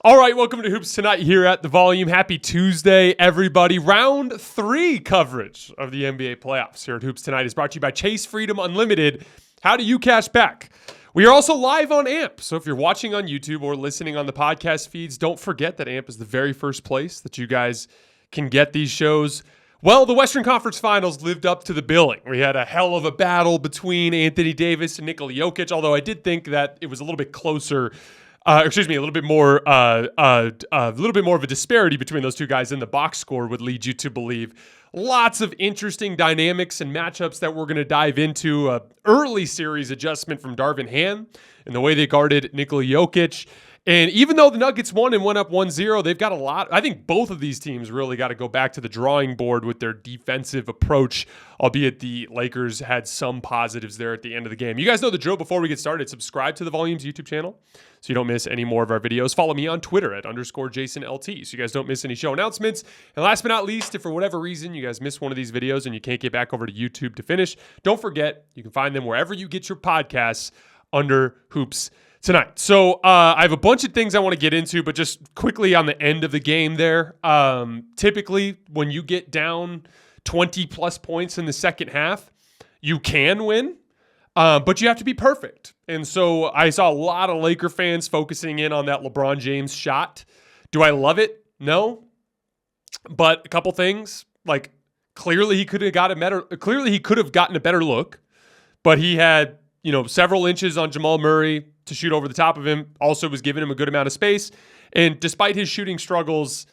All right, welcome to Hoops Tonight here at The Volume. Happy Tuesday, everybody. Round 3 coverage of the NBA playoffs here at Hoops Tonight is brought to you by Chase Freedom Unlimited. How do you cash back? We are also live on AMP, so if you're watching on YouTube or listening on the podcast feeds, don't forget that AMP is the very first place that you guys can get these shows. Well, the Western Conference Finals lived up to the billing. We had a hell of a battle between Anthony Davis and Nikola Jokic, although I did think that it was a little bit closer. A little bit more of a disparity between those two guys in the box score would lead you to believe. Lots of interesting dynamics and matchups that we're going to dive into. Early series adjustment from Darvin Ham and the way they guarded Nikola Jokic. And even though the Nuggets won and went up 1-0, they've got a lot. I think both of these teams really got to go back to the drawing board with their defensive approach, albeit the Lakers had some positives there at the end of the game. You guys know the drill. Before we get started, subscribe to the Volume's YouTube channel so you don't miss any more of our videos. Follow me on Twitter at _JasonLT so you guys don't miss any show announcements. And last but not least, if for whatever reason you guys miss one of these videos and you can't get back over to YouTube to finish, don't forget you can find them wherever you get your podcasts under Hoops Tonight. So I have a bunch of things I want to get into, but just quickly on the end of the game there. Typically, when you get down 20 plus points in the second half, you can win, but you have to be perfect. And so I saw a lot of Laker fans focusing in on that LeBron James shot. Do I love it? No. But a couple things, like clearly he could have gotten a better look, but he had, several inches on Jamal Murray to shoot over the top of him, also was giving him a good amount of space. And despite his shooting struggles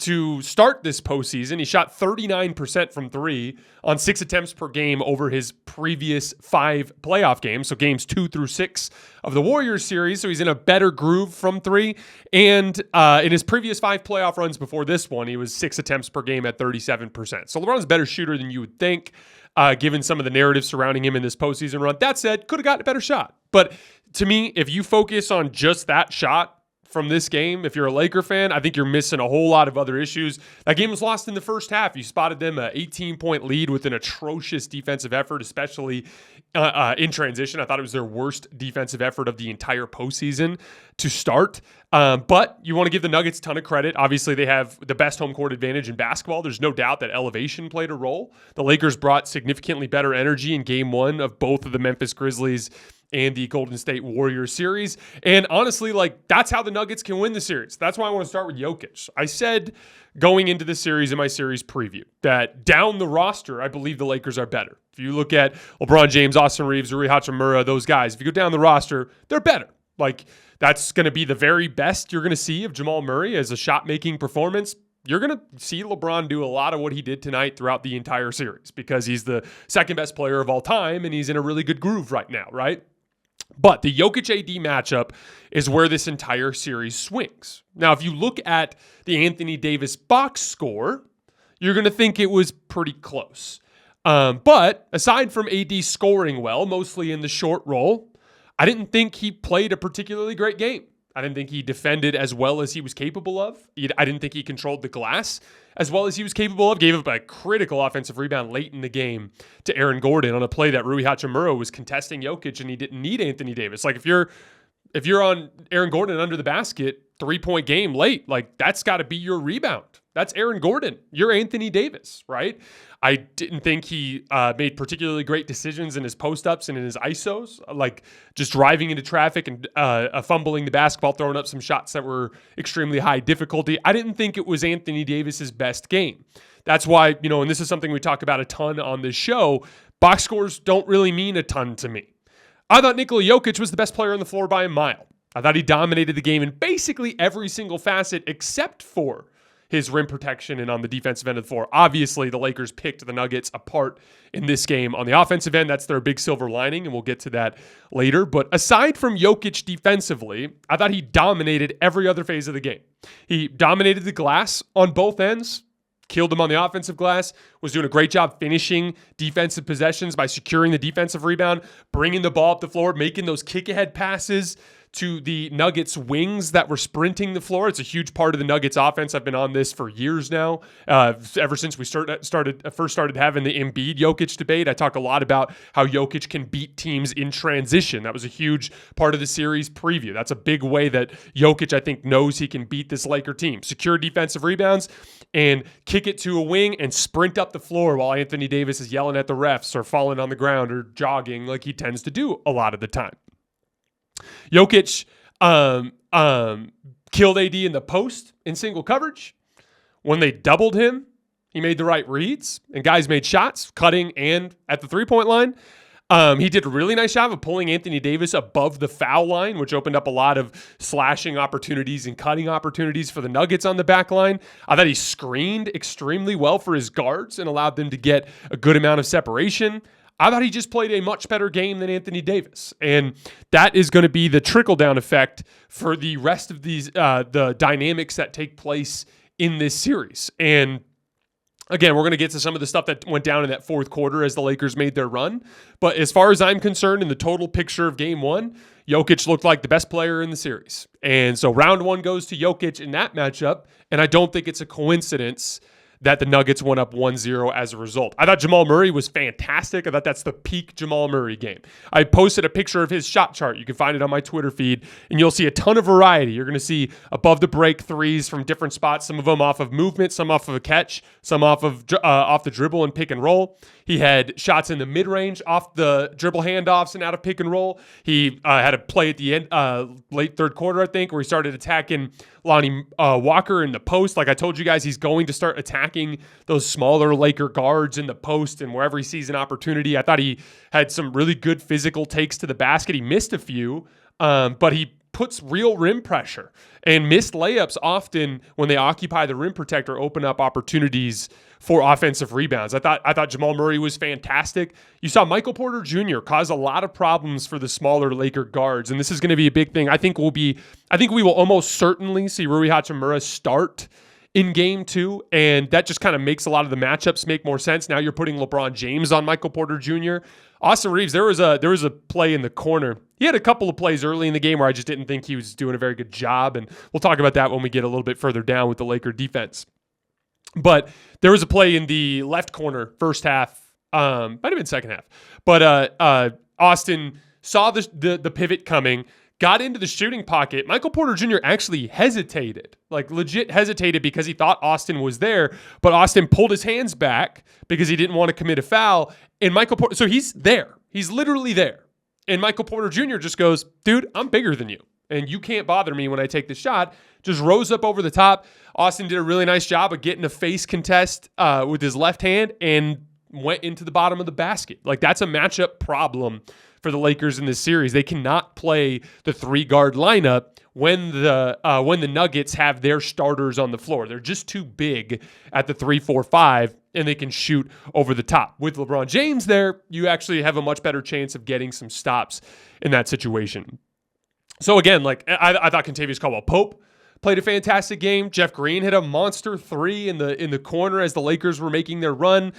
to start this postseason, he shot 39% from three on 6 attempts per game over his previous 5 playoff games. So games 2 through 6 of the Warriors series. So he's in a better groove from three. And in his previous 5 playoff runs before this one, he was 6 attempts per game at 37%. So LeBron's a better shooter than you would think, given some of the narrative surrounding him in this postseason run. That said, could have gotten a better shot. But to me, if you focus on just that shot from this game, if you're a Laker fan, I think you're missing a whole lot of other issues. That game was lost in the first half. You spotted them an 18-point lead with an atrocious defensive effort, especially in transition. I thought it was their worst defensive effort of the entire postseason to start. But you want to give the Nuggets a ton of credit. Obviously, they have the best home court advantage in basketball. There's no doubt that elevation played a role. The Lakers brought significantly better energy in game 1 of both of the Memphis Grizzlies and the Golden State Warriors series. And honestly, that's how the Nuggets can win the series. That's why I want to start with Jokic. I said going into the series in my series preview that down the roster, I believe the Lakers are better. If you look at LeBron James, Austin Reeves, Rui Hachimura, those guys, if you go down the roster, they're better. That's going to be the very best you're going to see of Jamal Murray as a shot-making performance. You're going to see LeBron do a lot of what he did tonight throughout the entire series because he's the second best player of all time and he's in a really good groove right now, right? But the Jokic AD matchup is where this entire series swings. Now, if you look at the Anthony Davis box score, you're going to think it was pretty close. But aside from AD scoring well, mostly in the short roll, I didn't think he played a particularly great game. I didn't think he defended as well as he was capable of. I didn't think he controlled the glass as well as he was capable of. Gave up a critical offensive rebound late in the game to Aaron Gordon on a play that Rui Hachimura was contesting Jokic and he didn't need Anthony Davis. If you're on Aaron Gordon under the basket, 3-point game late, that's got to be your rebound. That's Aaron Gordon. You're Anthony Davis, right? I didn't think he made particularly great decisions in his post-ups and in his ISOs, just driving into traffic and fumbling the basketball, throwing up some shots that were extremely high difficulty. I didn't think it was Anthony Davis's best game. That's why, and this is something we talk about a ton on this show, box scores don't really mean a ton to me. I thought Nikola Jokic was the best player on the floor by a mile. I thought he dominated the game in basically every single facet except for his rim protection and on the defensive end of the floor. Obviously, the Lakers picked the Nuggets apart in this game. On the offensive end, that's their big silver lining, and we'll get to that later. But aside from Jokic defensively, I thought he dominated every other phase of the game. He dominated the glass on both ends, killed him on the offensive glass, was doing a great job finishing defensive possessions by securing the defensive rebound, bringing the ball up the floor, making those kick-ahead passes to the Nuggets wings that were sprinting the floor. It's a huge part of the Nuggets offense. I've been on this for years now, ever since we first started having the Embiid Jokic debate. I talk a lot about how Jokic can beat teams in transition. That was a huge part of the series preview. That's a big way that Jokic, I think, knows he can beat this Laker team. Secure defensive rebounds and kick it to a wing and sprint up the floor while Anthony Davis is yelling at the refs or falling on the ground or jogging like he tends to do a lot of the time. Jokic killed AD in the post in single coverage. When they doubled him, he made the right reads, and guys made shots, cutting and at the three-point line. He did a really nice job of pulling Anthony Davis above the foul line, which opened up a lot of slashing opportunities and cutting opportunities for the Nuggets on the back line. I thought he screened extremely well for his guards and allowed them to get a good amount of separation. I thought he just played a much better game than Anthony Davis. And that is going to be the trickle-down effect for the rest of these the dynamics that take place in this series. And again, we're going to get to some of the stuff that went down in that fourth quarter as the Lakers made their run. But as far as I'm concerned, in the total picture of game one, Jokic looked like the best player in the series. And so round one goes to Jokic in that matchup. And I don't think it's a coincidence that the Nuggets went up 1-0 as a result. I thought Jamal Murray was fantastic. I thought that's the peak Jamal Murray game. I posted a picture of his shot chart. You can find it on my Twitter feed, and you'll see a ton of variety. You're going to see above the break threes from different spots, some of them off of movement, some off of a catch, some off the dribble and pick and roll. He had shots in the mid-range off the dribble handoffs and out of pick and roll. He had a play at the end, late third quarter, I think, where he started attacking Lonnie Walker in the post. Like I told you guys, he's going to start attacking those smaller Laker guards in the post and wherever he sees an opportunity. I thought he had some really good physical takes to the basket. He missed a few, but he puts real rim pressure, and missed layups often when they occupy the rim protector open up opportunities for offensive rebounds. I thought Jamal Murray was fantastic. You saw Michael Porter Jr. cause a lot of problems for the smaller Laker guards, and this is going to be a big thing. I think we will almost certainly see Rui Hachimura start in game two, and that just kind of makes a lot of the matchups make more sense. Now you're putting LeBron James on Michael Porter Jr. Austin Reeves, there was a play in the corner. He had a couple of plays early in the game where I just didn't think he was doing a very good job, and we'll talk about that when we get a little bit further down with the Laker defense. But there was a play in the left corner, first half, might have been second half, but Austin saw the pivot coming, got into the shooting pocket. Michael Porter Jr. actually hesitated, like legit hesitated, because he thought Austin was there, but Austin pulled his hands back because he didn't want to commit a foul. And so he's there. He's literally there. And Michael Porter Jr. just goes, dude, I'm bigger than you, and you can't bother me when I take the shot. Just rose up over the top. Austin did a really nice job of getting a face contest with his left hand and went into the bottom of the basket. Like, that's a matchup problem for the Lakers in this series. They cannot play the three-guard lineup when the Nuggets have their starters on the floor. They're just too big at the 3, 4, 5, and they can shoot over the top. With LeBron James there, you actually have a much better chance of getting some stops in that situation. So again, like I thought Kentavious Caldwell-Pope played a fantastic game. Jeff Green hit a monster three in the corner as the Lakers were making their run.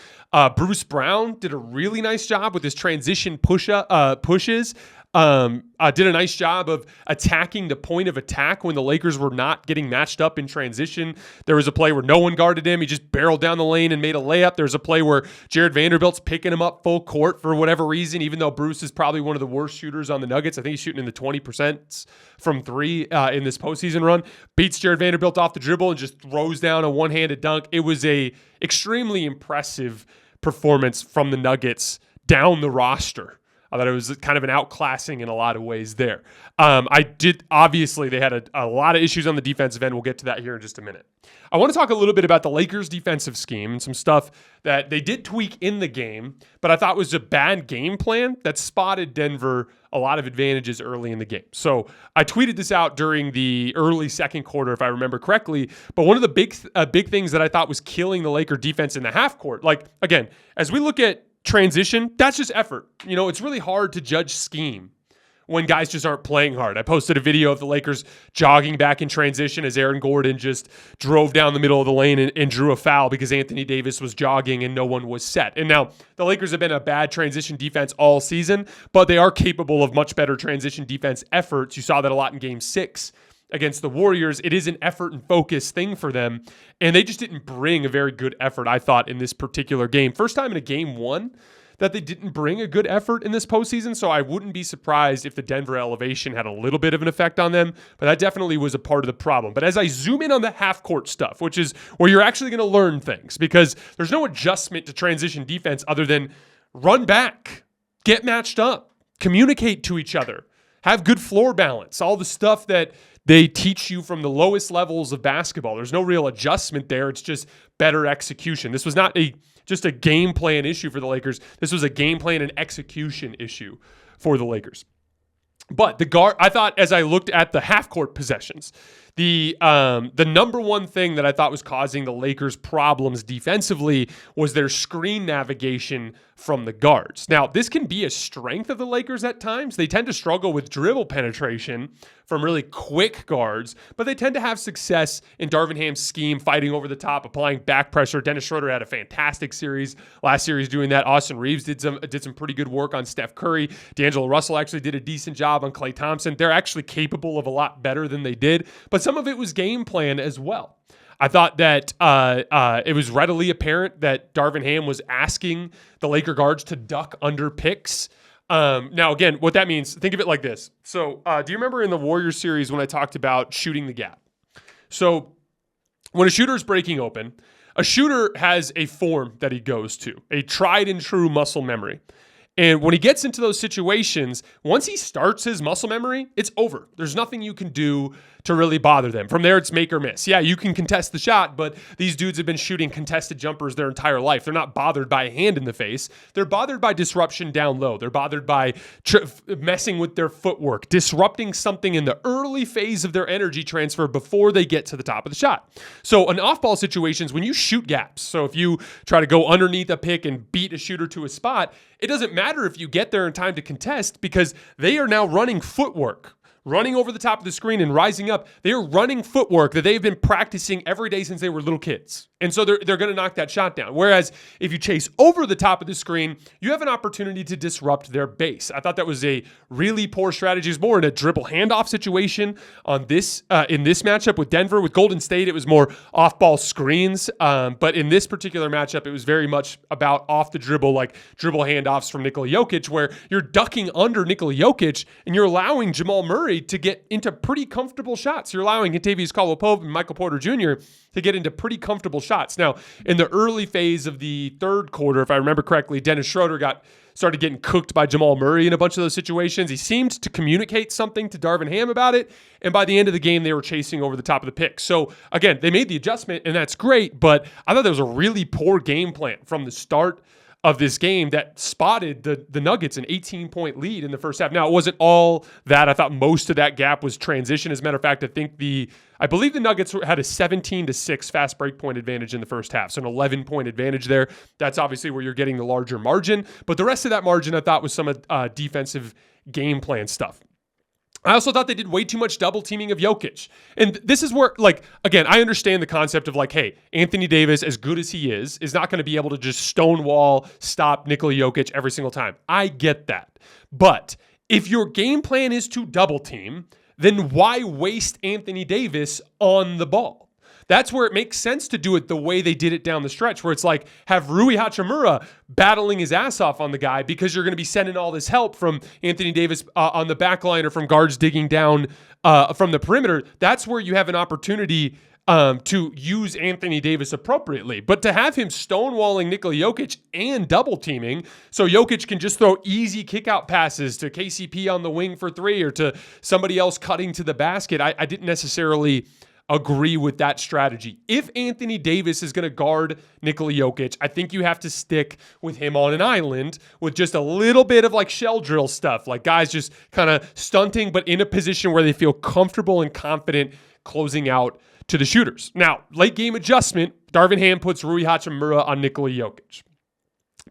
Bruce Brown did a really nice job with his transition pushes. Did a nice job of attacking the point of attack when the Lakers were not getting matched up in transition. There was a play where no one guarded him. He just barreled down the lane and made a layup. There's a play where Jared Vanderbilt's picking him up full court for whatever reason, even though Bruce is probably one of the worst shooters on the Nuggets. I think he's shooting in the 20% from three in this postseason run. Beats Jared Vanderbilt off the dribble and just throws down a one-handed dunk. It was a extremely impressive performance from the Nuggets down the roster. I thought it was kind of an outclassing in a lot of ways there. Obviously, they had a lot of issues on the defensive end. We'll get to that here in just a minute. I want to talk a little bit about the Lakers' defensive scheme and some stuff that they did tweak in the game, but I thought was a bad game plan that spotted Denver a lot of advantages early in the game. So I tweeted this out during the early second quarter, if I remember correctly, but one of the big things that I thought was killing the Laker defense in the half court, like, again, as we look at transition, that's just effort. You know, it's really hard to judge scheme when guys just aren't playing hard. I posted a video of the Lakers jogging back in transition as Aaron Gordon just drove down the middle of the lane and drew a foul because Anthony Davis was jogging and no one was set. And now the Lakers have been a bad transition defense all season, but they are capable of much better transition defense efforts. You saw that a lot in Game 6 against the Warriors. It is an effort and focus thing for them, and they just didn't bring a very good effort, I thought, in this particular game. First time in a Game 1 that they didn't bring a good effort in this postseason, so I wouldn't be surprised if the Denver elevation had a little bit of an effect on them, but that definitely was a part of the problem. But as I zoom in on the half-court stuff, which is where you're actually going to learn things, because there's no adjustment to transition defense other than run back, get matched up, communicate to each other, have good floor balance, all the stuff that they teach you from the lowest levels of basketball. There's no real adjustment there. It's just better execution. This was not just a game plan issue for the Lakers. This was a game plan and execution issue for the Lakers. But I thought as I looked at the half-court possessions, the number one thing that I thought was causing the Lakers problems defensively was their screen navigation from the guards. Now, this can be a strength of the Lakers at times. They tend to struggle with dribble penetration from really quick guards, but they tend to have success in Darvin Ham's scheme, fighting over the top, applying back pressure. Dennis Schroeder had a fantastic last series doing that. Austin Reeves did some pretty good work on Steph Curry. D'Angelo Russell actually did a decent job on Klay Thompson. They're actually capable of a lot better than they did, but some of it was game plan as well. I thought that it was readily apparent that Darvin Ham was asking the Laker guards to duck under picks. Now, again, what that means, think of it like this. So do you remember in the Warriors series when I talked about shooting the gap? So when a shooter is breaking open, a shooter has a form that he goes to, a tried and true muscle memory. And when he gets into those situations, once he starts his muscle memory, it's over. There's nothing you can do to really bother them. From there, it's make or miss. Yeah, you can contest the shot, but these dudes have been shooting contested jumpers their entire life. They're not bothered by a hand in the face. They're bothered by disruption down low. They're bothered by messing with their footwork, disrupting something in the early phase of their energy transfer before they get to the top of the shot. So in off-ball situations, when you shoot gaps, so if you try to go underneath a pick and beat a shooter to a spot, it doesn't matter if you get there in time to contest because they are now running footwork. Running over the top of the screen and rising up, they are running footwork that they've been practicing every day since they were little kids. And so they're going to knock that shot down. Whereas if you chase over the top of the screen, you have an opportunity to disrupt their base. I thought that was a really poor strategy. It's more in a dribble handoff situation on this in this matchup with Denver. With Golden State, it was more off-ball screens. But in this particular matchup, it was very much about off the dribble, like dribble handoffs from Nikola Jokic, where you're ducking under Nikola Jokic and you're allowing Jamal Murray to get into pretty comfortable shots. You're allowing Kentavious Caldwell-Pope and Michael Porter Jr. to get into pretty comfortable shots. Now, in the early phase of the third quarter, if I remember correctly, Dennis Schroeder started getting cooked by Jamal Murray in a bunch of those situations. He seemed to communicate something to Darvin Ham about it, and by the end of the game, they were chasing over the top of the pick. So, again, they made the adjustment, and that's great, but I thought that was a really poor game plan from the start of this game that spotted the Nuggets an 18-point lead in the first half. Now, it wasn't all that. I thought most of that gap was transition. As a matter of fact, I believe the Nuggets had a 17-6 fast break point advantage in the first half, so an 11-point advantage there. That's obviously where you're getting the larger margin. But the rest of that margin, I thought, was some defensive game plan stuff. I also thought they did way too much double teaming of Jokic. And this is where, again, I understand the concept of hey, Anthony Davis, as good as he is not going to be able to just stonewall stop Nikola Jokic every single time. I get that. But if your game plan is to double team, then why waste Anthony Davis on the ball? That's where it makes sense to do it the way they did it down the stretch, where it's have Rui Hachimura battling his ass off on the guy because you're going to be sending all this help from Anthony Davis on the back line or from guards digging down from the perimeter. That's where you have an opportunity to use Anthony Davis appropriately. But to have him stonewalling Nikola Jokic and double teaming so Jokic can just throw easy kick-out passes to KCP on the wing for three or to somebody else cutting to the basket, I didn't necessarily agree with that strategy. If Anthony Davis is going to guard Nikola Jokic, I think you have to stick with him on an island with just a little bit of shell drill stuff, guys just kind of stunting, but in a position where they feel comfortable and confident closing out to the shooters. Now, late game adjustment, Darvin Ham puts Rui Hachimura on Nikola Jokic.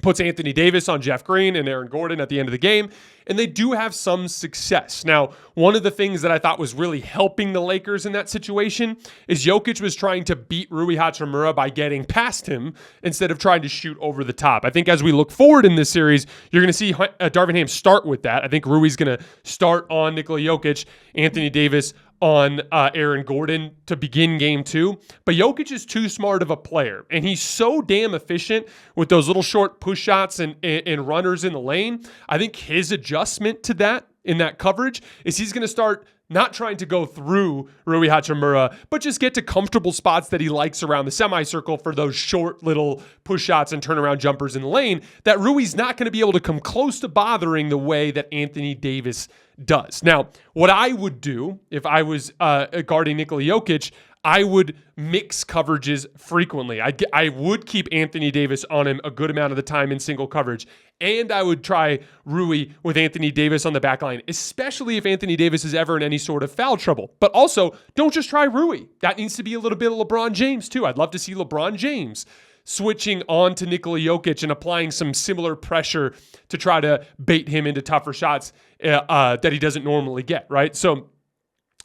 puts Anthony Davis on Jeff Green and Aaron Gordon at the end of the game, and they do have some success. Now, one of the things that I thought was really helping the Lakers in that situation is Jokic was trying to beat Rui Hachimura by getting past him instead of trying to shoot over the top. I think as we look forward in this series, you're going to see Darvin Ham start with that. I think Rui's going to start on Nikola Jokic, Anthony Davis on Aaron Gordon to begin game 2. But Jokic is too smart of a player, and he's so damn efficient with those little short push shots and runners in the lane. I think his adjustment to that in that coverage is he's going to start not trying to go through Rui Hachimura, but just get to comfortable spots that he likes around the semicircle for those short little push shots and turnaround jumpers in the lane that Rui's not going to be able to come close to bothering the way that Anthony Davis does. Now, what I would do if I was guarding Nikola Jokic, I would mix coverages frequently. I would keep Anthony Davis on him a good amount of the time in single coverage, and I would try Rui with Anthony Davis on the back line, especially if Anthony Davis is ever in any sort of foul trouble. But also, don't just try Rui. That needs to be a little bit of LeBron James, too. I'd love to see LeBron James switching on to Nikola Jokic and applying some similar pressure to try to bait him into tougher shots that he doesn't normally get, right? So,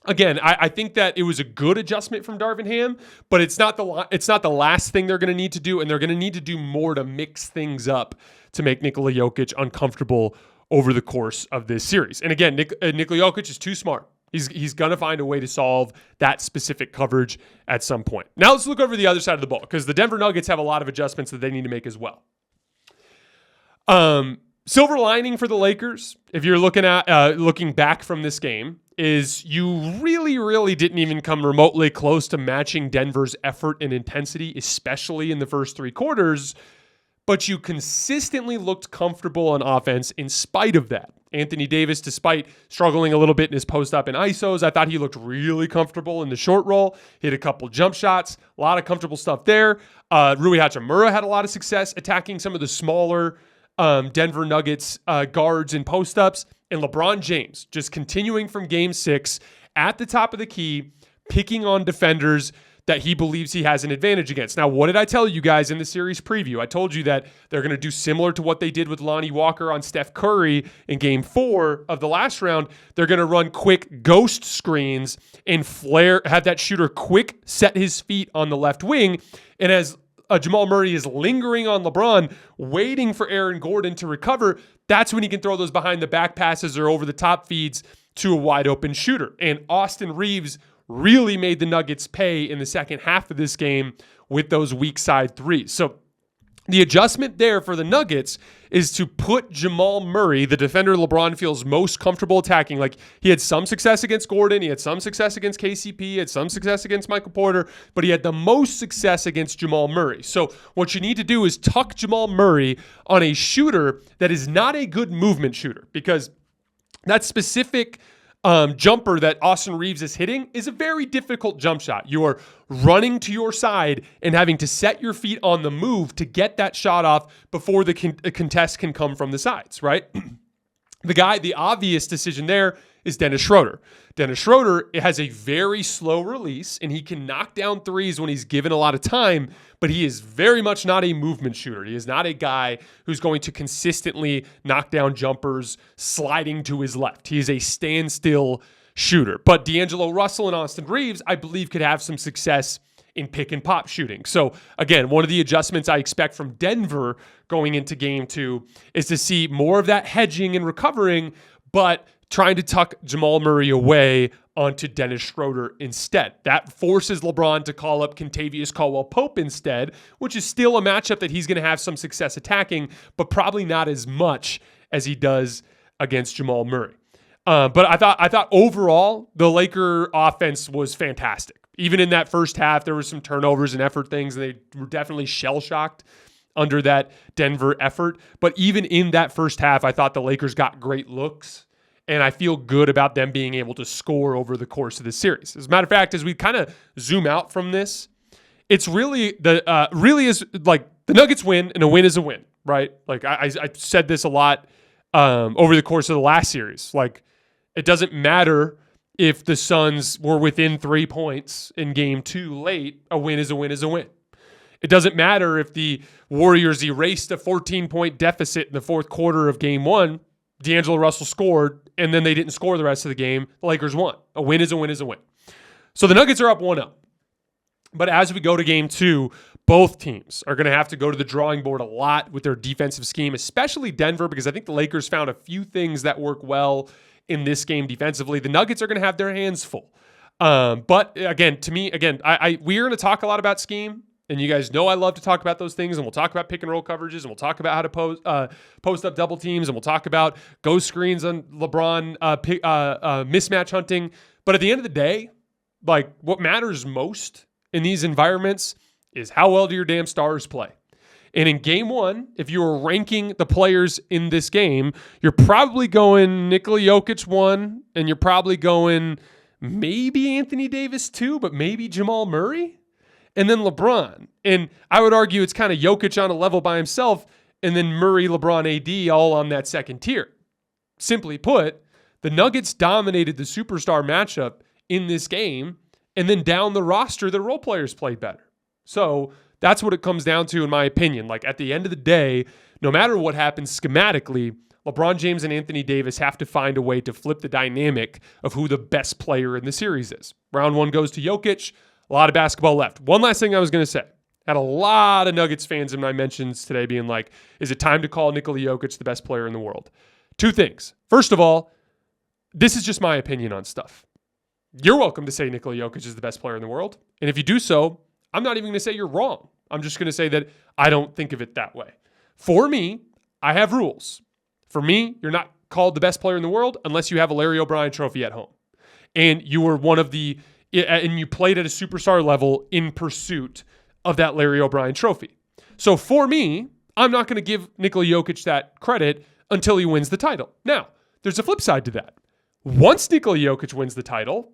again, I think that it was a good adjustment from Darvin Ham, but it's not the last thing they're going to need to do, and they're going to need to do more to mix things up to make Nikola Jokic uncomfortable over the course of this series. And again, Nikola Jokic is too smart. He's going to find a way to solve that specific coverage at some point. Now let's look over the other side of the ball, because the Denver Nuggets have a lot of adjustments that they need to make as well. Silver lining for the Lakers, if you're looking back from this game, is you really didn't even come remotely close to matching Denver's effort and intensity, especially in the first 3 quarters, but you consistently looked comfortable on offense in spite of that. Anthony Davis, despite struggling a little bit in his post-up and ISOs, I thought he looked really comfortable in the short roll, hit a couple jump shots, a lot of comfortable stuff there. Rui Hachimura had a lot of success attacking some of the smaller Denver Nuggets guards and post-ups. And LeBron James just continuing from game 6 at the top of the key, picking on defenders that he believes he has an advantage against. Now, what did I tell you guys in the series preview? I told you that they're going to do similar to what they did with Lonnie Walker on Steph Curry in game 4 of the last round. They're going to run quick ghost screens and have that shooter quick set his feet on the left wing. And as Jamal Murray is lingering on LeBron, waiting for Aaron Gordon to recover, that's when he can throw those behind the back passes or over the top feeds to a wide open shooter. And Austin Reeves really made the Nuggets pay in the second half of this game with those weak side threes. So the adjustment there for the Nuggets is to put Jamal Murray, the defender LeBron feels most comfortable attacking. Like, he had some success against Gordon, he had some success against KCP, he had some success against Michael Porter, but he had the most success against Jamal Murray. So what you need to do is tuck Jamal Murray on a shooter that is not a good movement shooter, because that specific jumper that Austin Reeves is hitting is a very difficult jump shot. You are running to your side and having to set your feet on the move to get that shot off before the contest can come from the sides, right? The obvious decision there is Dennis Schroeder. Dennis Schroeder has a very slow release, and he can knock down threes when he's given a lot of time, but he is very much not a movement shooter. He is not a guy who's going to consistently knock down jumpers sliding to his left. He is a standstill shooter. But D'Angelo Russell and Austin Reeves, I believe, could have some success in pick and pop shooting. So again, one of the adjustments I expect from Denver going into game 2 is to see more of that hedging and recovering, but trying to tuck Jamal Murray away onto Dennis Schroeder instead. That forces LeBron to call up Kentavious Caldwell-Pope instead, which is still a matchup that he's going to have some success attacking, but probably not as much as he does against Jamal Murray. But I thought overall the Laker offense was fantastic. Even in that first half, there were some turnovers and effort things, and they were definitely shell-shocked under that Denver effort. But even in that first half, I thought the Lakers got great looks, and I feel good about them being able to score over the course of the series. As a matter of fact, as we kind of zoom out from this, it's really is like the Nuggets win, and a win is a win, right? Like I said this a lot over the course of the last series. Like, it doesn't matter if the Suns were within 3 points in game 2 late. A win is a win is a win. It doesn't matter if the Warriors erased a 14-point deficit in the fourth quarter of game one, D'Angelo Russell scored, and then they didn't score the rest of the game. The Lakers won. A win is a win is a win. So the Nuggets are up 1-0. But as we go to game two, both teams are going to have to go to the drawing board a lot with their defensive scheme, especially Denver, because I think the Lakers found a few things that work well in this game defensively. The Nuggets are going to have their hands full. But again, to me, we're going to talk a lot about scheme, and you guys know I love to talk about those things, and we'll talk about pick and roll coverages, and we'll talk about how to post up double teams, and we'll talk about ghost screens on LeBron, mismatch hunting. But at the end of the day, like, what matters most in these environments is how well do your damn stars play. And in game one, if you were ranking the players in this game, you're probably going Nikola Jokic 1, and you're probably going maybe Anthony Davis 2, but maybe Jamal Murray, and then LeBron. And I would argue it's kind of Jokic on a level by himself, and then Murray, LeBron, AD all on that second tier. Simply put, the Nuggets dominated the superstar matchup in this game, and then down the roster, the role players played better. So that's what it comes down to, in my opinion. Like, at the end of the day, no matter what happens schematically, LeBron James and Anthony Davis have to find a way to flip the dynamic of who the best player in the series is. Round one goes to Jokic. A lot of basketball left. One last thing I was going to say. Had a lot of Nuggets fans in my mentions today being like, is it time to call Nikola Jokic the best player in the world? Two things. First of all, this is just my opinion on stuff. You're welcome to say Nikola Jokic is the best player in the world. And if you do so, I'm not even going to say you're wrong. I'm just going to say that I don't think of it that way. For me, I have rules. For me, you're not called the best player in the world unless you have a Larry O'Brien trophy at home. And you were and you played at a superstar level in pursuit of that Larry O'Brien trophy. So for me, I'm not going to give Nikola Jokic that credit until he wins the title. Now, there's a flip side to that. Once Nikola Jokic wins the title,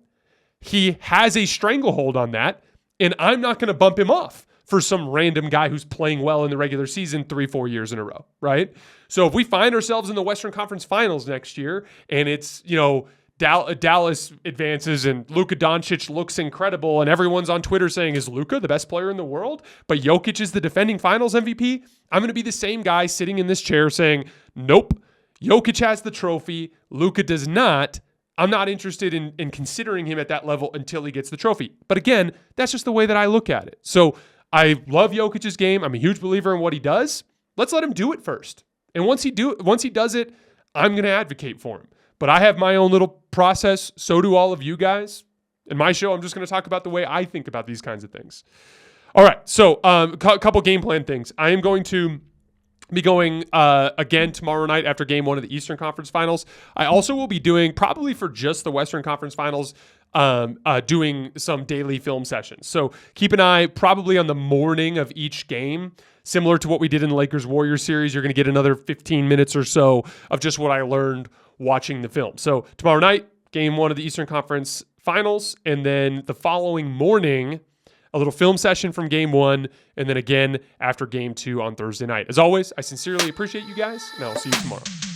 he has a stranglehold on that, and I'm not going to bump him off for some random guy who's playing well in the regular season 3-4 years in a row, right? So if we find ourselves in the Western Conference Finals next year, and it's, Dallas advances and Luka Doncic looks incredible, and everyone's on Twitter saying, is Luka the best player in the world? But Jokic is the defending Finals MVP? I'm going to be the same guy sitting in this chair saying, nope, Jokic has the trophy, Luka does not. I'm not interested in considering him at that level until he gets the trophy. But again, that's just the way that I look at it. So I love Jokic's game. I'm a huge believer in what he does. Let's let him do it first. And once he does it, I'm going to advocate for him. But I have my own little process. So do all of you guys. In my show, I'm just going to talk about the way I think about these kinds of things. All right. So a couple game plan things. I am going to be going again tomorrow night after game one of the Eastern Conference Finals. I also will be doing, probably for just the Western Conference Finals, doing some daily film sessions. So keep an eye probably on the morning of each game. Similar to what we did in the Lakers-Warriors series, you're going to get another 15 minutes or so of just what I learned watching the film. So tomorrow night, game one of the Eastern Conference Finals, and then the following morning, a little film session from game one, and then again after game two on Thursday night. As always, I sincerely appreciate you guys, and I'll see you tomorrow.